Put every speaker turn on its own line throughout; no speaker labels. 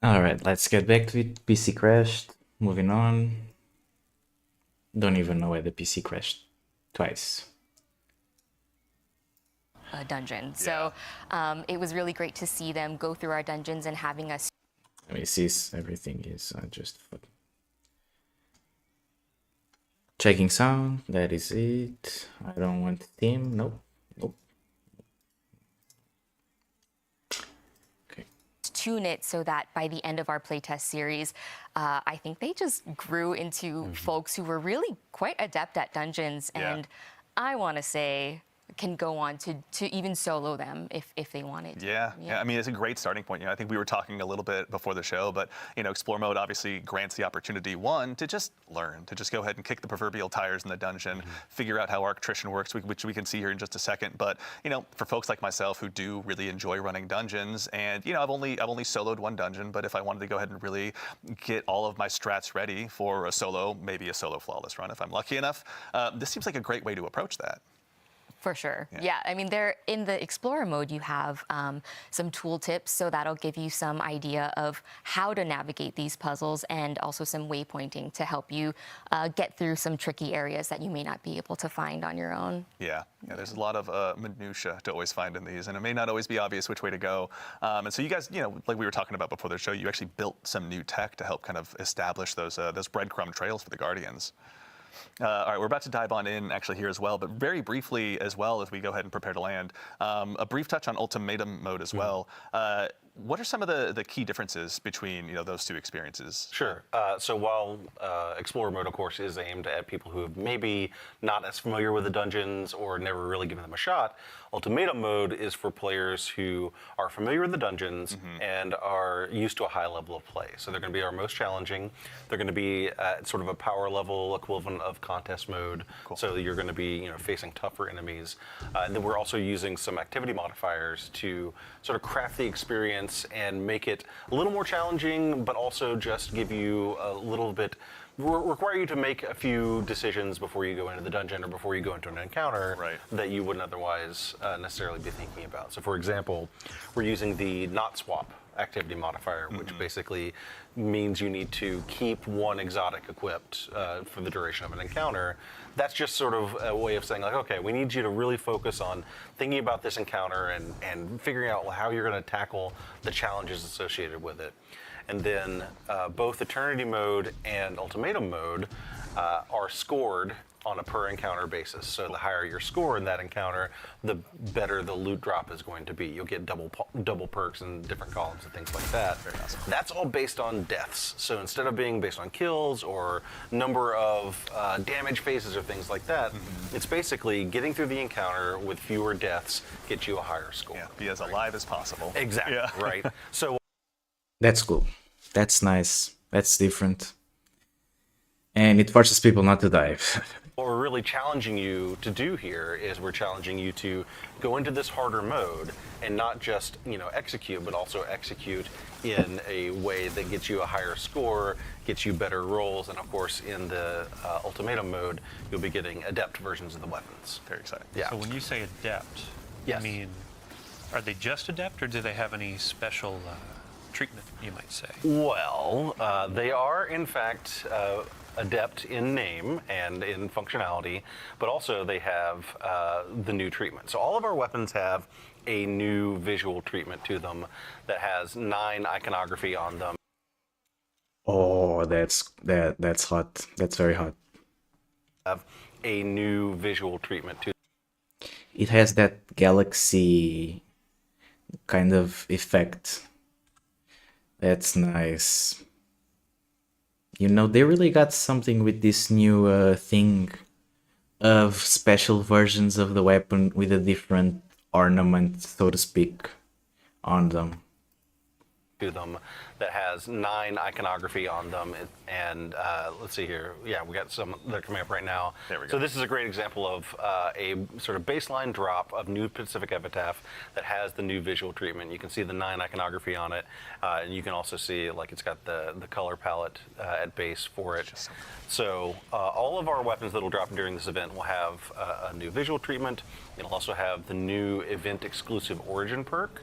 All right, let's get back to it. PC crashed. Moving on. Don't even know why the PC crashed twice.
A dungeon. So it was really great to see them go through our dungeons and having us
Let me see. Everything is just checking sound. That is it. I don't want theme. Nope. Nope. Okay.
tune it so that by the end of our playtest series, I think they just grew into folks who were really quite adept at dungeons, and I want to say can go on to even solo them if they wanted to.
Yeah, I mean, it's a great starting point. I think we were talking a little bit before the show, but explore mode obviously grants the opportunity, one, to just learn, to just go ahead and kick the proverbial tires in the dungeon, figure out how arc attrition works, which we can see here in just a second. But for folks like myself who do really enjoy running dungeons, and I've only soloed one dungeon, but if I wanted to go ahead and really get all of my strats ready for a solo, maybe a solo flawless run if I'm lucky enough, this seems like a great way to approach that.
For sure. Yeah. I mean, they're in the Explorer mode, you have some tool tips, so that'll give you some idea of how to navigate these puzzles and also some waypointing to help you get through some tricky areas that you may not be able to find on your own.
Yeah, there's a lot of minutia to always find in these, and it may not always be obvious which way to go. And so you guys, like we were talking about before the show, you actually built some new tech to help kind of establish those breadcrumb trails for the Guardians. All right, we're about to dive on in actually here as well, but very briefly as well as we go ahead and prepare to land, a brief touch on ultimatum mode as well. What are some of the key differences between those two experiences?
Sure. So while Explorer mode, of course, is aimed at people who have maybe not as familiar with the dungeons or never really given them a shot, Ultimatum mode is for players who are familiar with the dungeons and are used to a high level of play. So they're going to be our most challenging. They're going to be at sort of a power level equivalent of contest mode. Cool. So you're going to be facing tougher enemies. And then we're also using some activity modifiers to sort of craft the experience and make it a little more challenging, but also just give you a little bit, require you to make a few decisions before you go into the dungeon or before you go into an encounter that you wouldn't otherwise necessarily be thinking about. So for example, we're using the not swap activity modifier, which basically means you need to keep one exotic equipped for the duration of an encounter. That's just sort of a way of saying, like, okay, we need you to really focus on thinking about this encounter and figuring out how you're going to tackle the challenges associated with it. And then both Eternity mode and Ultimatum mode are scored on a per encounter basis. So the higher your score in that encounter, the better the loot drop is going to be. You'll get double perks in different columns and things like that. Very awesome. That's all based on deaths. So instead of being based on kills or number of damage phases or things like that, it's basically getting through the encounter with fewer deaths gets you a higher score.
Yeah, be as alive as possible.
Exactly. Yeah. Right. So
That's cool. That's nice. That's different. And it forces people not to die.
what we're really challenging you to do here is we're challenging you to go into this harder mode and not just, execute, but also execute in a way that gets you a higher score, gets you better rolls, and of course in the ultimatum mode, you'll be getting adept versions of the weapons.
Very exciting.
Yeah.
So when you say adept,
Yes.
I mean, are they just adept, or do they have any special treatment, you might say?
Well, they are in fact adept in name and in functionality, but also they have the new treatment. So all of our weapons have a new visual treatment to them that has 9 iconography on them.
Oh, that's hot. That's very hot.
Have a new visual treatment to
It has that galaxy kind of effect. That's nice. They really got something with this new thing of special versions of the weapon with a different ornament, so to speak, on them.
them that has 9 iconography on them, and let's see here. Yeah, we got some that are coming up right now.
There we go.
So this is a great example of a sort of baseline drop of new Pacific Epitaph that has the new visual treatment. You can see the 9 iconography on it, and you can also see like it's got the color palette at base for it. So all of our weapons that will drop during this event will have a new visual treatment. It'll also have the new event exclusive origin perk,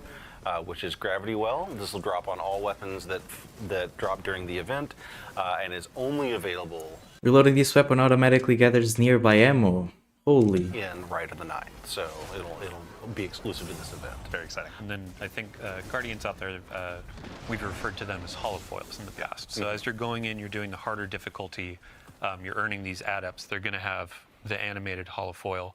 which is Gravity Well. This will drop on all weapons that drop during the event, and is only available
Reloading this weapon automatically gathers nearby ammo. Holy.
in Rite of the Night. So it'll be exclusive to this event.
Very exciting.
And then I think Guardians out there, we've referred to them as holofoils in the past. So as you're going in, you're doing the harder difficulty, you're earning these adepts. They're going to have the animated holofoil,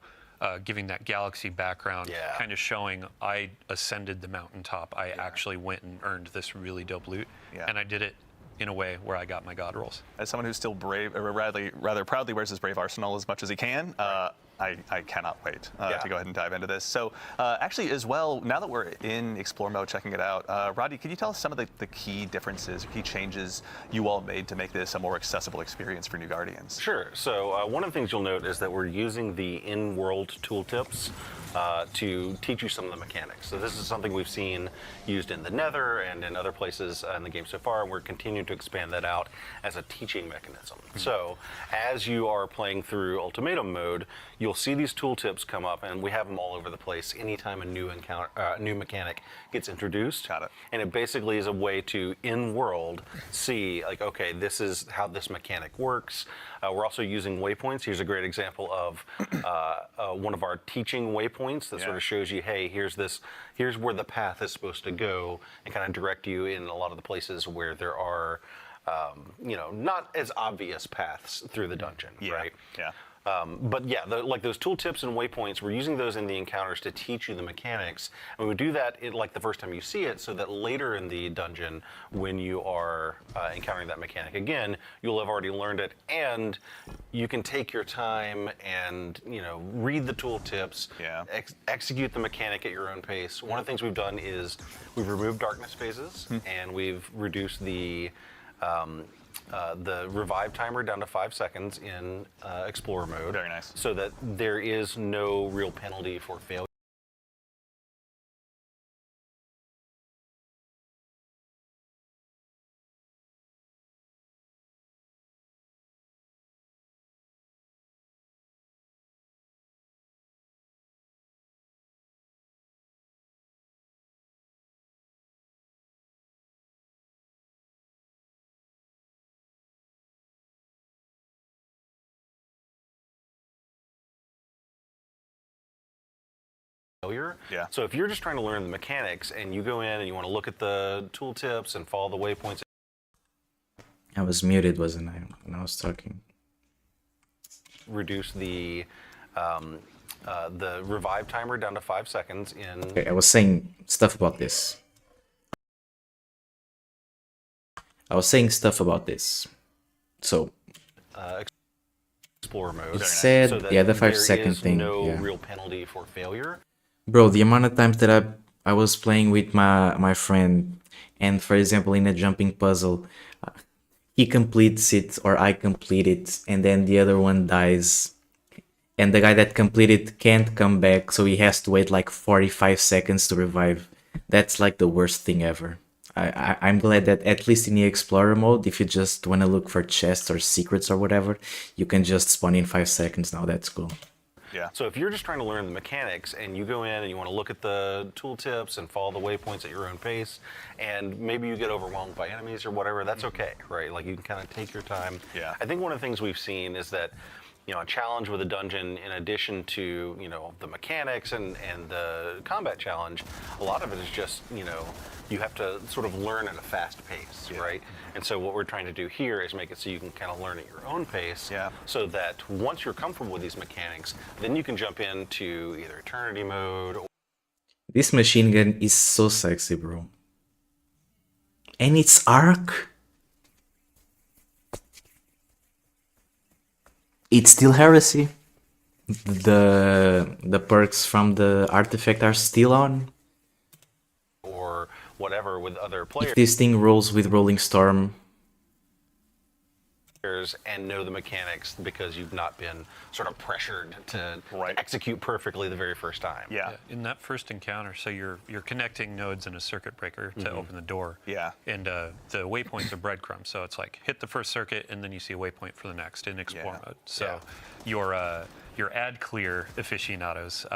giving that galaxy background,
Yeah.
kind of showing I ascended the mountaintop. I actually went and earned this really dope loot,
Yeah.
and I did it in a way where I got my god rolls.
As someone who's still brave, or rather proudly wears his brave arsenal as much as he can, I cannot wait to go ahead and dive into this. So actually as well, now that we're in Explore mode, checking it out, Rodney, can you tell us some of the key differences, key changes you all made to make this a more accessible experience for new Guardians?
Sure. So one of the things you'll note is that we're using the in-world tooltips to teach you some of the mechanics. So this is something we've seen used in the Nether and in other places in the game so far, and we're continuing to expand that out as a teaching mechanism. So as you are playing through Ultimatum mode, you'll see these tooltips come up, and we have them all over the place anytime a new new mechanic gets introduced.
Got it.
And it basically is a way to, in-world, see, like, okay, this is how this mechanic works. We're also using waypoints. Here's a great example of one of our teaching waypoints that sort of shows you, hey, here's where the path is supposed to go, and kind of direct you in a lot of the places where there are, not as obvious paths through the dungeon, right?
Yeah.
But yeah, like those tooltips and waypoints, we're using those in the encounters to teach you the mechanics. And we would do that like the first time you see it, so that later in the dungeon, when you are encountering that mechanic again, you'll have already learned it, and you can take your time and read the tooltips, execute the mechanic at your own pace. One of the things we've done is we've removed darkness phases, and we've reduced the revive timer down to 5 seconds in Explorer mode.
Very nice.
So that there is no real penalty for failure.
Yeah.
So if you're just trying to learn the mechanics and you go in and you want to look at the tooltips and follow the waypoints.
I was muted, wasn't I, when I was talking?
Reduce the revive timer down to 5 seconds in.
Okay, I was saying stuff about this. So
Explorer mode.
it said,
So that
the 5
there
second
is
thing.
no
Yeah.
real penalty for failure.
Bro, the amount of times that I was playing with my friend, and for example in a jumping puzzle, he completes it or I complete it, and then the other one dies, and the guy that completed can't come back, so he has to wait like 45 seconds to revive. That's like the worst thing ever. I'm glad that at least in the Explorer mode, if you just want to look for chests or secrets or whatever, you can just spawn in 5 seconds now. That's cool.
Yeah.
So if you're just trying to learn the mechanics and you go in and you want to look at the tooltips and follow the waypoints at your own pace, and maybe you get overwhelmed by enemies or whatever, that's okay, right? Like you can kind of take your time.
Yeah.
I think one of the things we've seen is that, a challenge with a dungeon, in addition to, the mechanics and the combat challenge, a lot of it is just, you have to sort of learn at a fast pace, right? And so what we're trying to do here is make it so you can kind of learn at your own pace, so that once you're comfortable with these mechanics, then you can jump into either Eternity mode.
This machine gun is so sexy, bro. And it's arc. It's still Heresy. The perks from the artifact are still on.
Or whatever with other
If
players.
this thing rolls with Rolling Storm,
And know the mechanics because you've not been sort of pressured to
Right.
execute perfectly the very first time.
Yeah.
In that first encounter, so you're connecting nodes in a circuit breaker to open the door.
Yeah.
And the waypoints are breadcrumbs, so it's like hit the first circuit and then you see a waypoint for the next in explore mode. So your ad clear aficionados,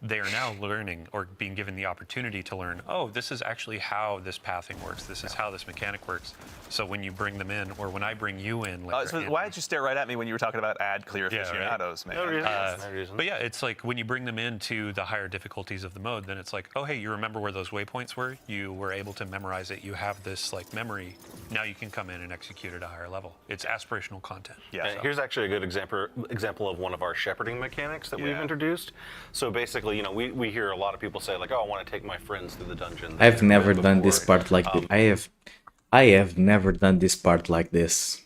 they are now learning or being given the opportunity to learn, oh, this is actually how this pathing works. This is how this mechanic works. So when you bring them in, or when I bring you in, like
So why did you stare right at me when you were talking about add clear
Yeah, right.
aficionados, man?
No reason.
But yeah, it's like when you bring them into the higher difficulties of the mode, then it's like, oh, hey, you remember where those waypoints were? You were able to memorize it. You have this like memory. Now you can come in and execute at a higher level. It's aspirational content.
Yeah.
And here's actually a good example of one of our shepherding mechanics that we've
Yeah.
introduced. So basically, we hear a lot of people say like, oh, I want to take my friends through the dungeon.
I've never done this
before.
part like this. I have never done this part like this.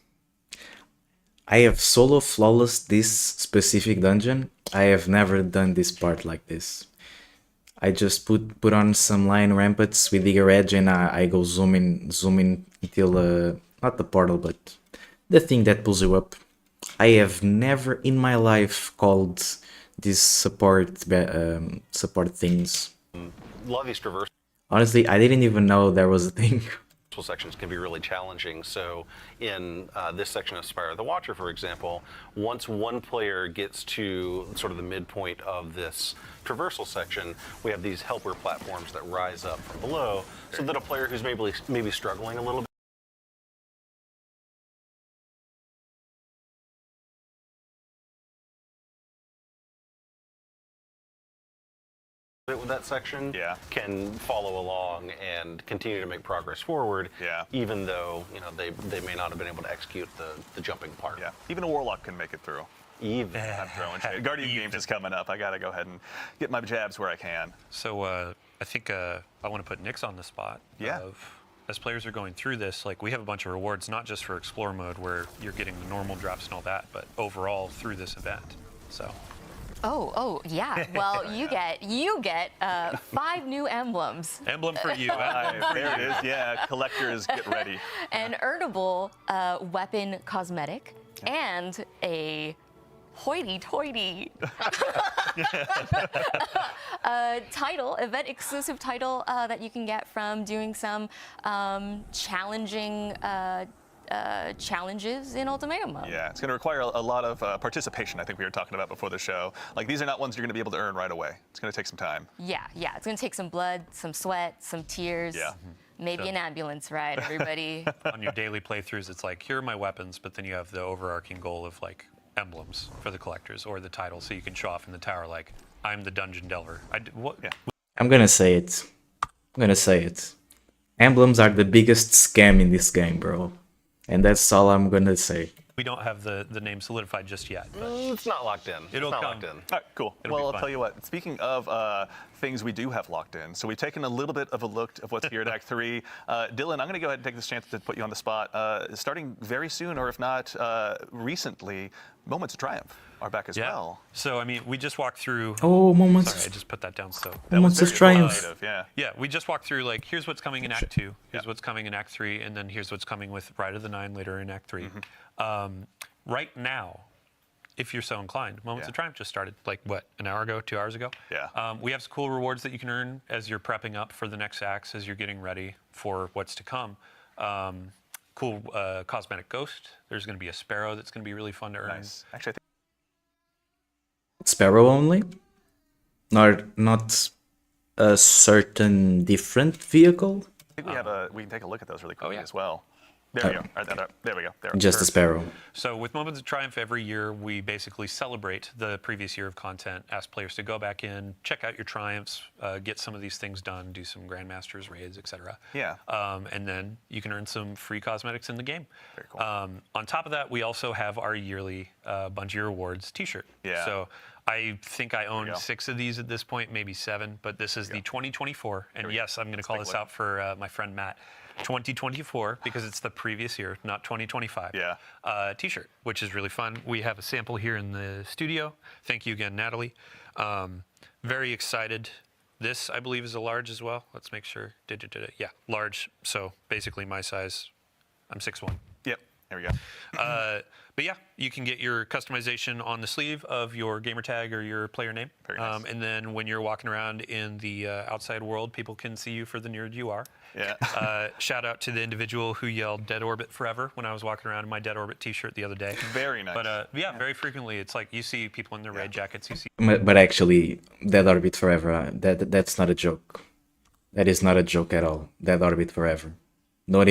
I have solo flawless this specific dungeon. I have never done this part like this. I just put on some line rampants with Eager Edge and I go zoom in until not the portal but the thing that pulls you up. I have never in my life called these support things.
A lot of these traversal
Honestly, I didn't even know there was a thing.
sections can be really challenging. So in this section of Spire of the Watcher, for example, once one player gets to sort of the midpoint of this traversal section, we have these helper platforms that rise up from below, so that a player who's maybe struggling a little bit with that section
Yeah.
can follow along and continue to make progress forward,
Yeah.
even though they may not have been able to execute the jumping part.
Yeah. Even a warlock can make it through.
Even.
I'm throwing shade. Guardian Games is coming up. I got to go ahead and get my jabs where I can.
So I think I want to put Nyx on the spot.
Yeah.
As players are going through this, like we have a bunch of rewards, not just for Explore mode where you're getting the normal drops and all that, but overall through this event. So.
Oh, yeah. Well, you get 5 new emblems.
Emblem for you.
There it is. Yeah. Collectors, get ready.
An earnable weapon cosmetic and a hoity-toity title, event exclusive title that you can get from doing some challenging challenges in Ultimatum mode.
Yeah, it's going to require a lot of participation, I think we were talking about before the show. Like, these are not ones you're going to be able to earn right away. It's going to take some time.
Yeah. It's going to take some blood, some sweat, some tears.
Yeah.
Maybe an ambulance ride, everybody.
On your daily playthroughs, it's like, here are my weapons, but then you have the overarching goal of like emblems for the collectors or the title, so you can show off in the tower like, I'm the dungeon delver.
Yeah.
I'm gonna say it. Emblems are the biggest scam in this game, bro. And that's all I'm gonna say.
We don't have the name solidified just yet. But
It's not locked in.
It'll
it's not
come.
locked in.
All right, cool.
It'll be
Well, I'll
fun.
tell you what. Speaking of things we do have locked in, so we've taken a little bit of a look of what's here at Act 3. Dylan, I'm going to go ahead and take this chance to put you on the spot. Starting very soon, or if not recently, Moments of Triumph are back as well.
So, I mean, we just walked through.
Oh, moments.
Sorry, I just put that down. So.
Moments of
Very
triumph.
innovative, Yeah.
Yeah, we just walked through like, here's what's coming in Act 2, here's what's coming in Act 3, and then here's what's coming with Ride of the Nine later in Act 3. Right now, if you're so inclined, Moments
Yeah.
of Triumph just started, like what, an hour ago, 2 hours ago?
Yeah.
We have some cool rewards that you can earn as you're prepping up for the next acts, as you're getting ready for what's to come. Cool cosmetic ghost. There's going to be a sparrow that's going to be really fun to earn.
Nice. Actually, I think
Sparrow only? Not a certain different vehicle?
we have we can take a look at those really quickly
yeah.
as well. There we go. All right, there we go. There.
Just a sparrow.
So with Moments of Triumph every year, we basically celebrate the previous year of content, ask players to go back in, check out your triumphs, get some of these things done, do some Grandmasters raids, etc.
Yeah.
And then you can earn some free cosmetics in the game.
Very cool.
On top of that, we also have our yearly Bungie Rewards t-shirt.
Yeah.
So I think I own
go.
6 of these at this point, maybe 7, but this is the 2024. And yes, I'm going to call
take a
this
look.
out for my friend Matt. 2024 because it's the previous year, not 2025.
Yeah.
T-shirt, which is really fun. We have a sample here in the studio. Thank you again, Natalie. Very excited. This, I believe, is a large as well. Let's make sure. Yeah, large. So basically my size. I'm 6'1".
Yep. There we go.
But yeah, you can get your customization on the sleeve of your gamer tag or your player name.
Very nice.
And then when you're walking around in the outside world, people can see you for the nerd you are.
Yeah.
Shout out to the individual who yelled "Dead Orbit Forever" when I was walking around in my Dead Orbit T-shirt the other day.
Very nice.
But yeah, very frequently it's like you see people in their raid jackets. You see.
But actually, Dead Orbit Forever, that's not a joke. That is not a joke at all. Dead Orbit Forever. Don't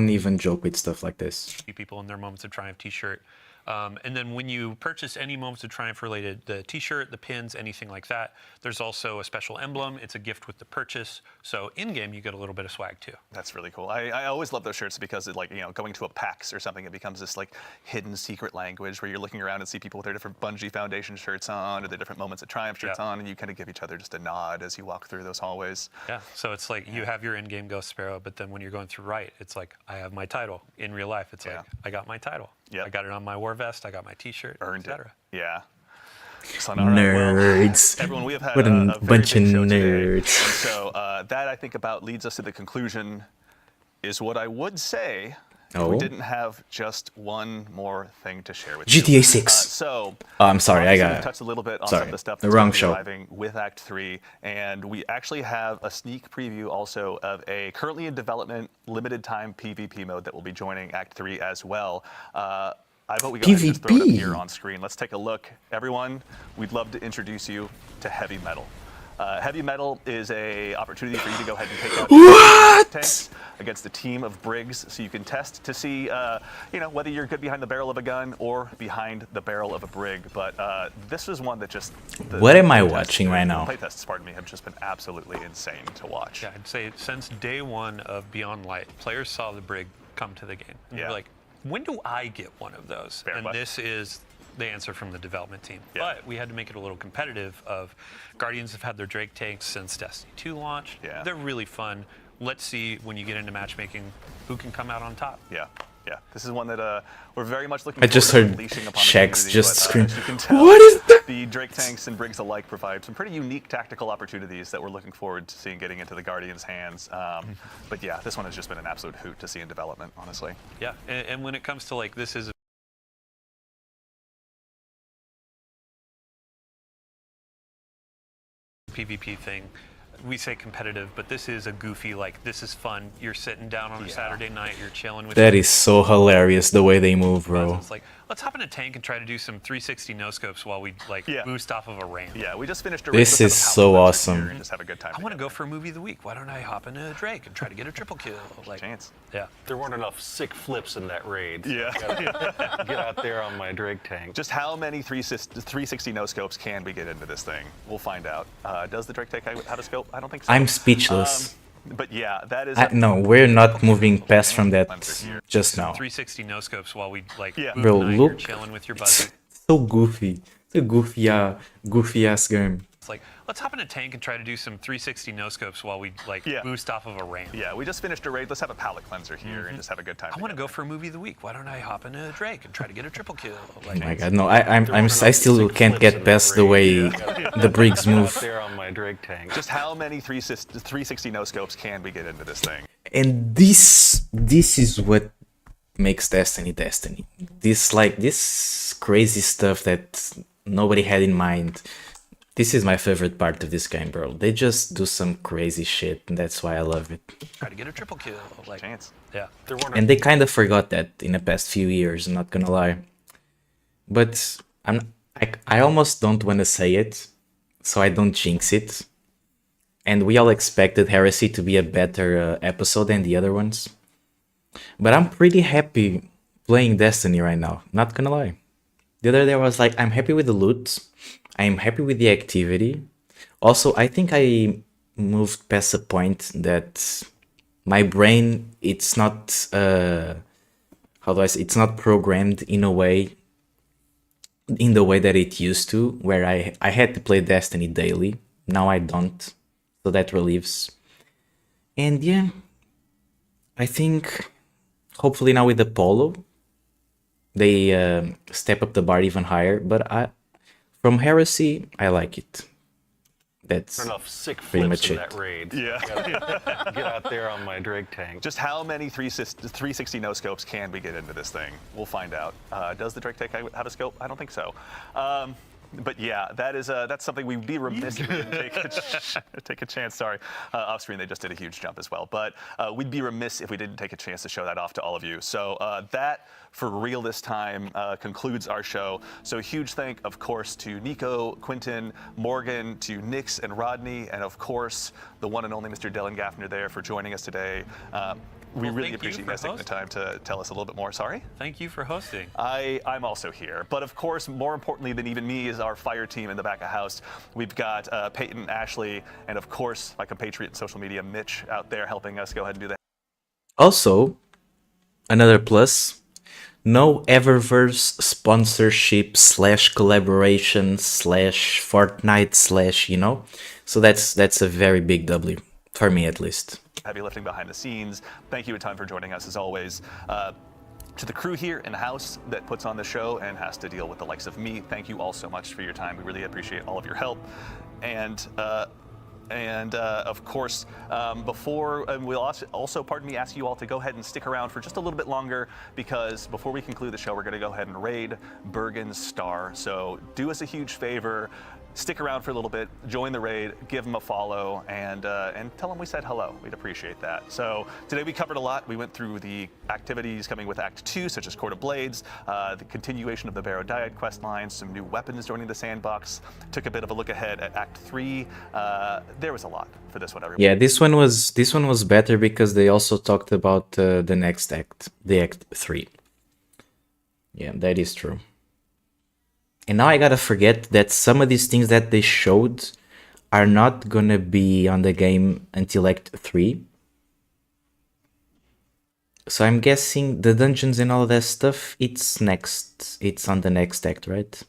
even joke with stuff like this.
People in their Moments of Triumph T-shirt. And then when you purchase any Moments of Triumph related, the T-shirt, the pins, anything like that, there's also a special emblem. It's a gift with the purchase. So in-game, you get a little bit of swag too.
That's really cool. I always love those shirts because it, like, you know, going to a PAX or something, it becomes this like hidden secret language where you're looking around and see people with their different Bungie Foundation shirts on or their different Moments of Triumph shirts on, and you kind of give each other just a nod as you walk through those hallways.
Yeah, so it's like you have your in-game Ghost Sparrow, but then when you're going through Right, it's like, I have my title. In real life, it's like, I got my title.
Yep.
I got it on my war vest, I got my T-shirt,
Earned it.
etc.
Yeah. So, all right, well,
Nerds.
everyone, we have had
What a
a very
bunch
big
of
show today.
nerds.
And so that, I think, about leads us to the conclusion is what I would say if we
Oh.
didn't have just one more thing to share with you.
GTA 6.
So,
Oh, I'm sorry, I
obviously
got
we've touched a little bit on
sorry,
some of the stuff
the
that's
wrong
gonna be
show.
arriving with Act 3, and we actually have a sneak preview also of a currently in development limited time PvP mode that will be joining Act 3 as well. I vote we go ahead and just throw it up
PvP.
here on screen. Let's take a look. Everyone, we'd love to introduce you to Heavy Metal. Heavy Metal is a opportunity for you to go ahead and take out
What?
tanks against a team of Briggs, so you can test to see, you know, whether you're good behind the barrel of a gun or behind the barrel of a Brig. But this is one that just
What am I
playtests-
watching right now?
The playtests, pardon me, have just been absolutely insane to watch.
Yeah, I'd say since day one of Beyond Light, players saw the Brig come to the game. And
Yeah.
they're like, when do I get one of those?
Fair
and
question.
this is the answer from the development team.
Yeah.
But we had to make it a little competitive. Of Guardians have had their Drake tanks since Destiny 2 launched.
Yeah.
They're really fun. Let's see, when you get into matchmaking, who can come out on top.
Yeah, yeah. This is one that we're very much looking
I
forward
just
to
heard
unleashing upon the
Shax
community,
just
but,
scream,
as you can tell,
"What is that?"
The Drake tanks and Briggs alike provide some pretty unique tactical opportunities that we're looking forward to seeing getting into the Guardians' hands. But yeah, this one has just been an absolute hoot to see in development, honestly.
Yeah, and when it comes to like, this is a PvP thing, we say competitive, but this is a goofy, like, this is fun. You're sitting down on a Saturday night, you're chilling with
That
your
is so hilarious the way they move, bro.
It's like, let's hop in a tank and try to do some 360 no scopes while we like
Yeah.
boost off of a ramp.
Yeah, we just finished a
This
race. Let's
is
have a
so
palate cleanser
awesome.
here and just have a good time.
I want to
together.
go for a movie of the week. Why don't I hop into a Drake and try to get a triple kill? Like,
Chance.
yeah.
There weren't enough sick flips in that raid.
Yeah.
Get out there on my Drake tank.
Just how many 360 no scopes can we get into this thing? We'll find out. Does the Drake take have a scope? I don't think so.
I'm speechless.
But yeah, that is.
No, we're not moving past from that just now.
360 no scopes while we like
Yeah.
boot
Bro,
night,
look.
you're chilling with your
It's
buddy.
so goofy. It's a goofy ass game.
It's like, let's hop in a tank and try to do some 360 no scopes while we like
Yeah.
boost off of a ramp.
Yeah, we just finished a raid. Let's have a palate cleanser here and just have a good time.
I want to
together.
go for a movie of the week. Why don't I hop into a Drake and try to get a triple kill?
Oh
Like,
my god, no, I still can't get past the way the Briggs
Get out
move.
there on my Drake tank.
Just how many 360 no scopes can we get into this thing?
And this is what makes Destiny Destiny. This crazy stuff that nobody had in mind. This is my favorite part of this game, bro. They just do some crazy shit, and that's why I love it.
try to get a triple kill. Like,
Chance.
yeah.
There weren't
And they kind of forgot that in the past few years, I'm not gonna lie. But I almost don't want to say it, so I don't jinx it. And we all expected Heresy to be a better episode than the other ones. But I'm pretty happy playing Destiny right now, not gonna lie. The other day I was like, I'm happy with the loot. I'm happy with the activity. Also, I think I moved past a point that my brain, it's not, how do I say, it's not programmed in a way, in the way that it used to, where I had to play Destiny daily. Now I don't. So that relieves. And yeah, I think hopefully now with the Polo, they step up the bar even higher. But from Heresy, I like it. that's
Enough sick
pretty
flips
much
in
it.
that raid.
Yeah.
Get out there on my Drake tank.
Just how many 360 no scopes can we get into this thing? We'll find out. Does the Drake Tank have a scope? I don't think so. But yeah, that's something we'd be remiss if we didn't take a chance. Sorry, off screen they just did a huge jump as well. But we'd be remiss if we didn't take a chance to show that off to all of you. So that for real this time concludes our show. So a huge thank, of course, to Nico, Quentin, Morgan, to Nix and Rodney, and of course the one and only Mr. Dylan Gaffner there for joining us today. We
Well,
really
thank you
appreciate you
for
guys taking the time to tell us a little bit more. Sorry?
Thank you for hosting.
I'm also here. But of course, more importantly than even me is our fire team in the back of house. We've got Peyton, Ashley, and of course, my compatriot in social media, Mitch, out there helping us go ahead and do that.
Also, another plus, no Eververse sponsorship / collaboration / Fortnite / So that's a very big W, for me at least.
Heavy lifting behind the scenes. Thank you a ton for joining us as always. To the crew here in house that puts on the show and has to deal with the likes of me, thank you all so much for your time. We really appreciate all of your help. And of course, we'll also, pardon me, ask you all to go ahead and stick around for just a little bit longer, because before we conclude the show, we're going to go ahead and raid Bergen's Star. So do us a huge favor. Stick around for a little bit, join the raid, give them a follow, and tell them we said hello. We'd appreciate that. So today we covered a lot. We went through the activities coming with Act 2, such as Court of Blades, the continuation of the Barrow Dyad quest line, some new weapons joining the sandbox, took a bit of a look ahead at Act 3. There was a lot for this one, everyone.
Yeah, this one was better because they also talked about the next act, the Act 3. Yeah, that is true. And now I gotta forget that some of these things that they showed are not gonna be on the game until Act 3. So I'm guessing the dungeons and all that stuff, it's on the next act, right?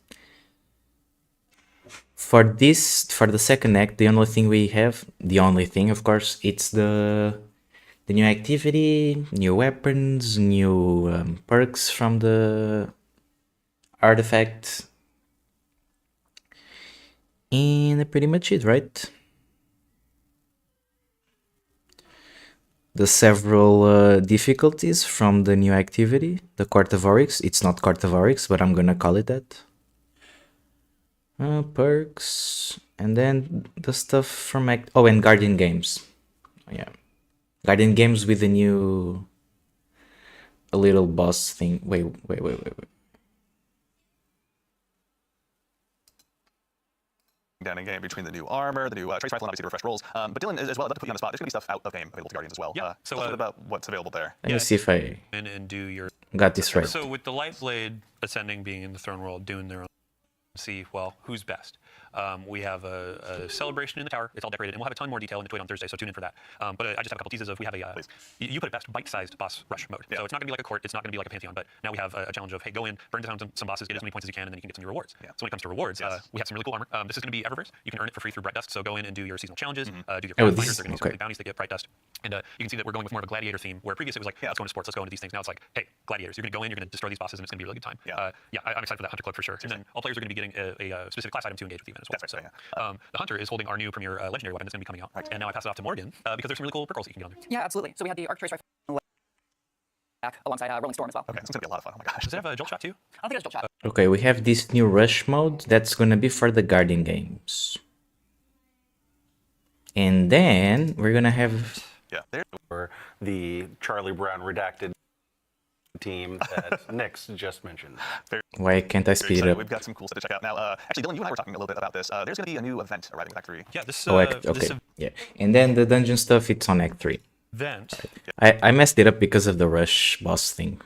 For the second act, the only thing, of course, it's the new activity, new weapons, new perks from the artifact. And pretty much it, right? The several difficulties from the new activity, the Court of Oryx. It's not Court of Oryx, but I'm gonna call it that. Perks, and then the stuff from and Guardian Games. Yeah, Guardian Games with a little boss thing. Wait.
Down in game between the new armor, the new trace rifle, and obviously the refresh rolls. But Dylan, as well, I'd love to put you on the spot. There's going to be stuff out of game available to Guardians as well.
Yeah.
So tell us a bit about what's available there.
Let me see if I
And do your
got this right.
So with the Lightblade Ascending being in the Throne World, doing their own, see, well, who's best? We have a celebration in the tower. It's all decorated, and we'll have a ton more detail in the tweet on Thursday, so tune in for that. But I just have a couple teases of, we have a, you put it best, bite-sized boss rush mode.
Yeah.
So it's not going to be like a court, it's not going to be like a Pantheon, but now we have a challenge of, hey, go in, burn down some bosses, get as many points as you can, and then you can get some new rewards.
Yeah.
So when it comes to rewards, we have some really cool armor. This is going to be Eververse. You can earn it for free through Bright Dust, so go in and do your seasonal challenges, do your
Oh,
finders.
this-
They're going to be some bounties that get Bright Dust. And you can see that we're going with more of a gladiator theme, where previously it was like, let's go into sports, let's go into these things. Now it's like, hey, gladiators, you're going to go in, you're going to destroy these bosses, and it's going to be a really good time. I'm excited for that Hunter Club for sure. And then all players are going to be getting a specific class item to engage with the event as well.
That's right,
The Hunter is holding our new premier legendary weapon that's going to be coming out. And now I pass it off to Morgan because there's some really cool perks you can get on there.
Yeah, absolutely. So we had the Arc Trace Rifle back alongside Rolling Storm as well.
Okay, this is going to be a lot of fun. Oh my gosh.
Does it have a jolt shot too?
I don't think there's Jolt Shot.
Okay, we have this new rush mode that's gonna be for the Guardian Games. And then we're gonna have
There.
Or the Charlie Brown redacted team that Nix just mentioned.
why can't I speed it
Excited.
up?
We've got some cool stuff to check out. Now, actually, Dylan, you and I were talking a little bit about this. There's going to be a new event arriving with Act 3.
Yeah, this,
Okay, yeah. And then the dungeon stuff, it's on Act 3.
event.
I messed it up because of the rush boss thing.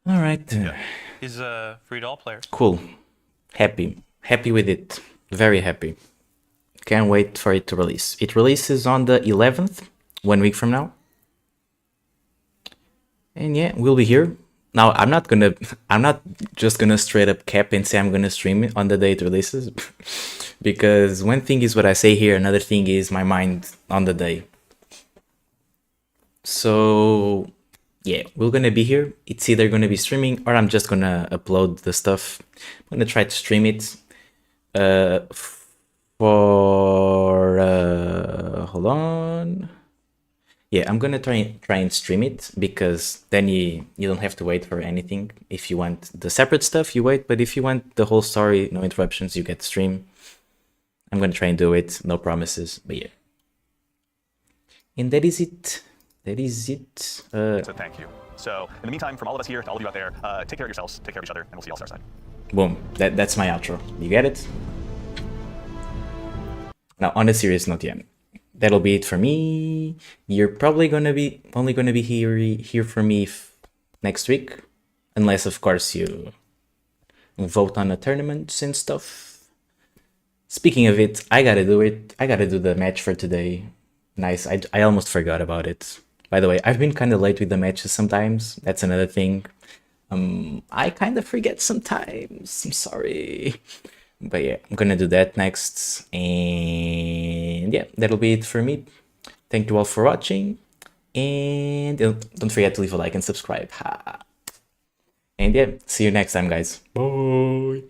All right.
Is free to all players.
Cool. Happy with it. Very happy. Can't wait for it to release. It releases on the 11th, 1 week from now. And yeah, we'll be here Now I'm not just gonna straight up cap and say I'm gonna stream it on the day it releases, because one thing is what I say here, another thing is my mind on the day. So yeah, we're gonna be here. It's either gonna be streaming or I'm just gonna upload the stuff. I'm gonna try to stream it. Hold on. Yeah, I'm gonna try and stream it, because then you don't have to wait for anything. If you want the separate stuff, you wait, but if you want the whole story, no interruptions, you get to stream. I'm gonna try and do it, no promises, but yeah. And that is it. That is it.
So thank you. So in the meantime, from all of us here to all of you out there, take care of yourselves, take care of each other, and we'll see you all Star side.
Boom. That's my outro. You get it? Now, on a serious note, yeah, that'll be it for me. You're probably only gonna be here for me next week, unless of course you vote on the tournaments and stuff. Speaking of it, I gotta do it. I gotta do the match for today. Nice. I almost forgot about it. By the way, I've been kind of late with the matches sometimes. That's another thing. I kind of forget sometimes. I'm sorry. But yeah, I'm gonna do that next. And yeah, that'll be it for me. Thank you all for watching. And don't forget to leave a like and subscribe. And yeah, see you next time, guys. Bye.